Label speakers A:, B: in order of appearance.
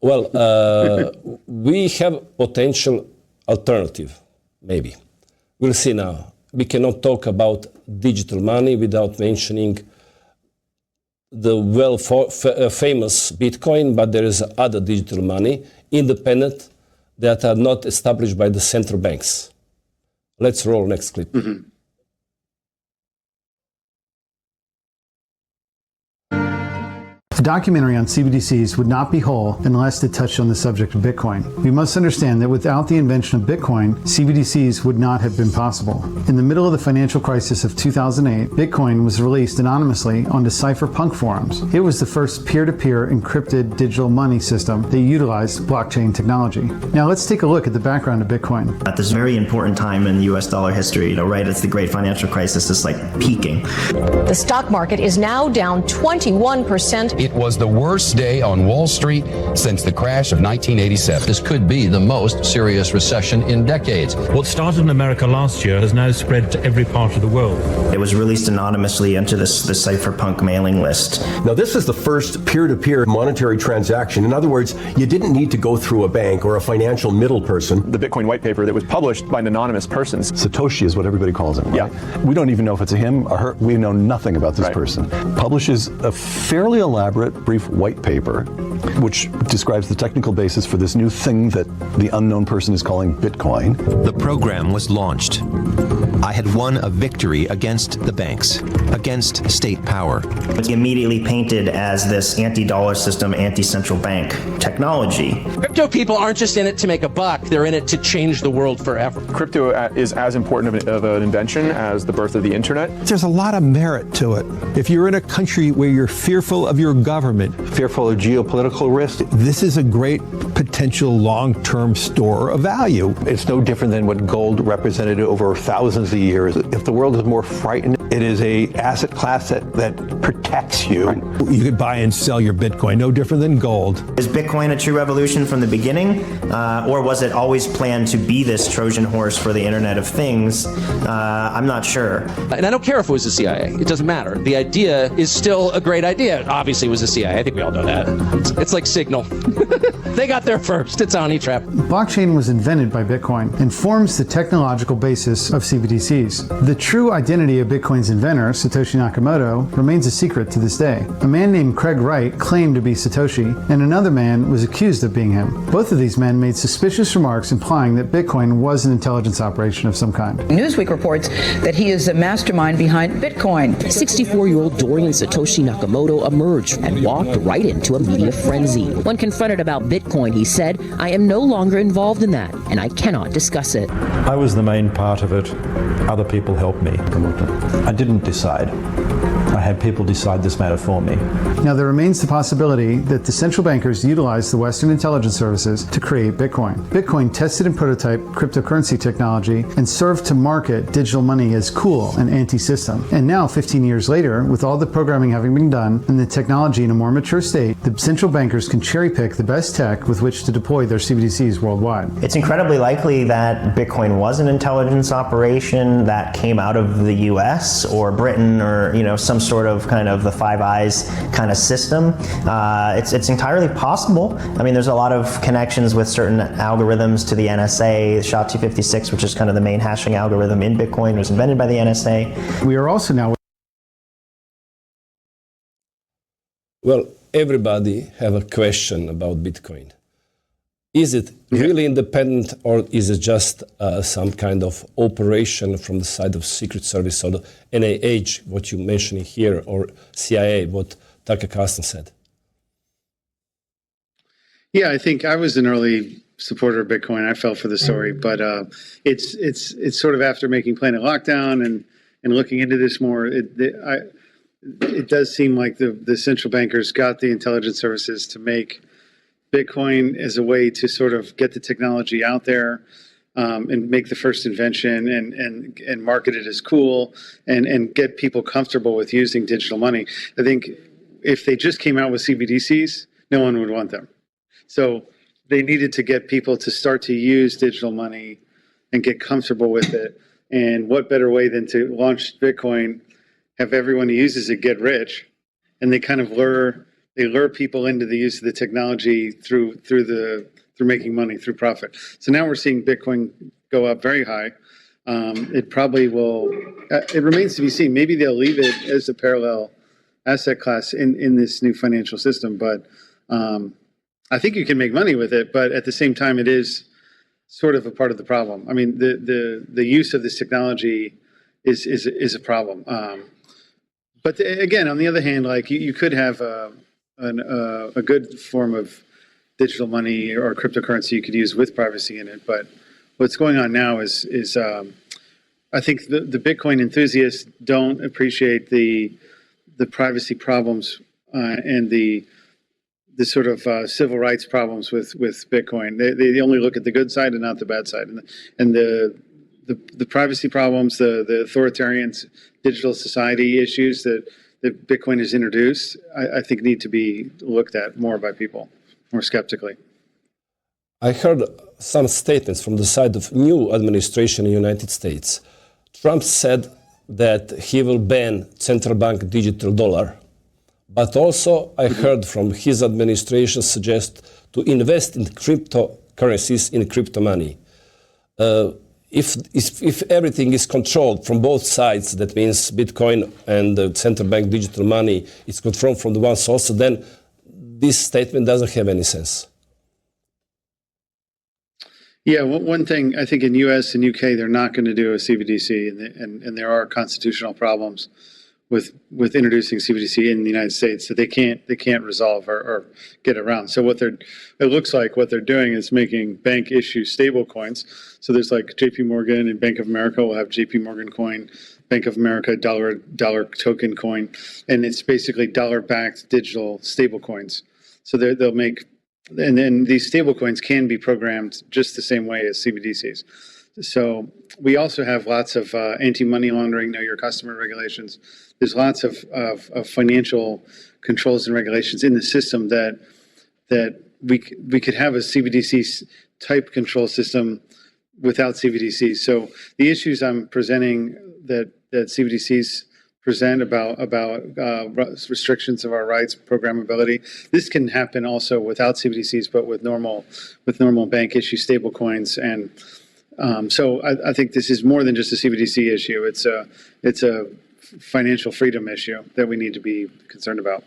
A: Well, we have potential alternative, maybe. We'll see now. We cannot talk about digital money without mentioning the famous Bitcoin, but there is other digital money, independent, that are not established by the central banks. Let's roll next clip.
B: Mm-hmm. A documentary on CBDCs would not be whole unless it touched on the subject of Bitcoin. We must understand that without the invention of Bitcoin, CBDCs would not have been possible. In the middle of the financial crisis of 2008, Bitcoin was released anonymously onto cypherpunk forums. It was the first peer-to-peer encrypted digital money system that utilized blockchain technology. Now let's take a look at the background of Bitcoin.
C: At this very important time in US dollar history, right as the great financial crisis is like peaking.
D: The stock market is now down 21%.
E: It was the worst day on Wall Street since the crash of 1987. This could be the most serious recession in decades.
F: What started in America last year has now spread to every part of the world.
C: It was released anonymously into the cypherpunk mailing list.
G: Now, this is the first peer-to-peer monetary transaction. In other words, you didn't need to go through a bank or a financial middle person.
H: The Bitcoin white paper that was published by an anonymous person.
I: Satoshi is what everybody calls him, right?
H: Yeah.
I: We don't even know if it's a him or her. We know nothing about this person. Publishes a fairly elaborate brief white paper which describes the technical basis for this new thing that the unknown person is calling Bitcoin.
J: The program was launched. I had won a victory against the banks, against state power.
C: It's immediately painted as this anti-dollar system, anti-central bank technology.
K: Crypto people aren't just in it to make a buck, they're in it to change the world forever.
H: Crypto is as important of an invention as the birth of the internet.
L: There's a lot of merit to it. If you're in a country where you're fearful of your government, fearful of geopolitical risk, this is a great potential long-term store of value.
I: It's no different than what gold represented over thousands of years. If the world is more frightened, it is a asset class that protects you.
L: Right. You could buy and sell your Bitcoin, no different than gold.
C: Is Bitcoin a true revolution from the beginning? Or was it always planned to be this Trojan horse for the Internet of Things? I'm not sure.
K: And I don't care if it was the CIA. It doesn't matter. The idea is still a great idea. Obviously it was the CIA. I think we all know that. It's like Signal. They got there first. It's a honey trap.
B: Blockchain was invented by Bitcoin and forms the technological basis of CBDCs. The true identity of Bitcoin's inventor, Satoshi Nakamoto, remains a secret to this day. A man named Craig Wright claimed to be Satoshi, and another man was accused of being him. Both of these men made suspicious remarks implying that Bitcoin was an intelligence operation of some kind.
M: Newsweek reports that he is the mastermind behind Bitcoin.
N: 64-year-old Dorian Satoshi Nakamoto emerged and walked right into a media frenzy. When confronted about Bitcoin, he said, "I am no longer involved in that, and I cannot discuss it."
F: I was the main part of it. Other people helped me. I didn't decide. I had people decide this matter for me.
B: Now, there remains the possibility that the central bankers utilized the Western intelligence services to create Bitcoin. Bitcoin tested and prototyped cryptocurrency technology and served to market digital money as cool and anti-system. And now, 15 years later, with all the programming having been done and the technology in a more mature state, the central bankers can cherry-pick the best tech with which to deploy their CBDCs worldwide.
C: It's incredibly likely that Bitcoin was an intelligence operation that came out of the US or Britain or, some sort of kind of the Five Eyes kind of system. It's entirely possible. I mean, there's a lot of connections with certain algorithms to the NSA. SHA-256, which is kind of the main hashing algorithm in Bitcoin, was invented by the NSA.
B: We are also now...
A: Well, everybody have a question about Bitcoin. Is it really independent, or is it just some kind of operation from the side of Secret Service or the NIH, what you mentioned here, or CIA, what Tucker Carlson said?
B: Yeah, I think I was an early supporter of Bitcoin. I fell for the story, but it's sort of after making Planet Lockdown and looking into this more, it does seem like the central bankers got the intelligence services to make Bitcoin as a way to sort of get the technology out there and make the first invention and market it as cool and get people comfortable with using digital money. I think if they just came out with CBDCs, no one would want them. So they needed to get people to start to use digital money and get comfortable with it. And what better way than to launch Bitcoin, have everyone who uses it get rich, and they kind of lure lure people into the use of the technology through making money, through profit. So now we're seeing Bitcoin go up very high. It probably will. It remains to be seen. Maybe they'll leave it as a parallel asset class in this new financial system. But I think you can make money with it. But at the same time, it is sort of a part of the problem. I mean, the use of this technology is a problem. But again, on the other hand, like you could have a good form of digital money or cryptocurrency you could use with privacy in it. But what's going on now is I think the Bitcoin enthusiasts don't appreciate the privacy problems and the sort of civil rights problems with Bitcoin. They only look at the good side and not the bad side. And the privacy problems, the authoritarian digital society issues that Bitcoin has introduced, I think need to be looked at more by people, more skeptically.
A: I heard some statements from the side of new administration in the United States. Trump said that he will ban central bank digital dollar. But also I heard from his administration suggest to invest in cryptocurrencies, in crypto money. If everything is controlled from both sides, that means Bitcoin and the central bank digital money is controlled from the one source, then this statement doesn't have any sense.
B: Yeah, one thing I think in US and UK, they're not going to do a CBDC, and there are constitutional problems with introducing CBDC in the United States that they can't resolve or get around. So it looks like what they're doing is making bank issue stable coins. So there's like JP Morgan and Bank of America will have JP Morgan coin, Bank of America dollar token coin, and it's basically dollar-backed digital stable coins. So they'll make, and then these stable coins can be programmed just the same way as CBDCs. So we also have lots of anti-money laundering, know your customer regulations. There's lots of financial controls and regulations in the system that we could have a CBDC type control system without CBDCs. So the issues I'm presenting that CBDCs present about restrictions of our rights, programmability, this can happen also without CBDCs, but with normal bank issue stable coins. And so I think this is more than just a CBDC issue. It's a financial freedom issue that we need to be concerned about.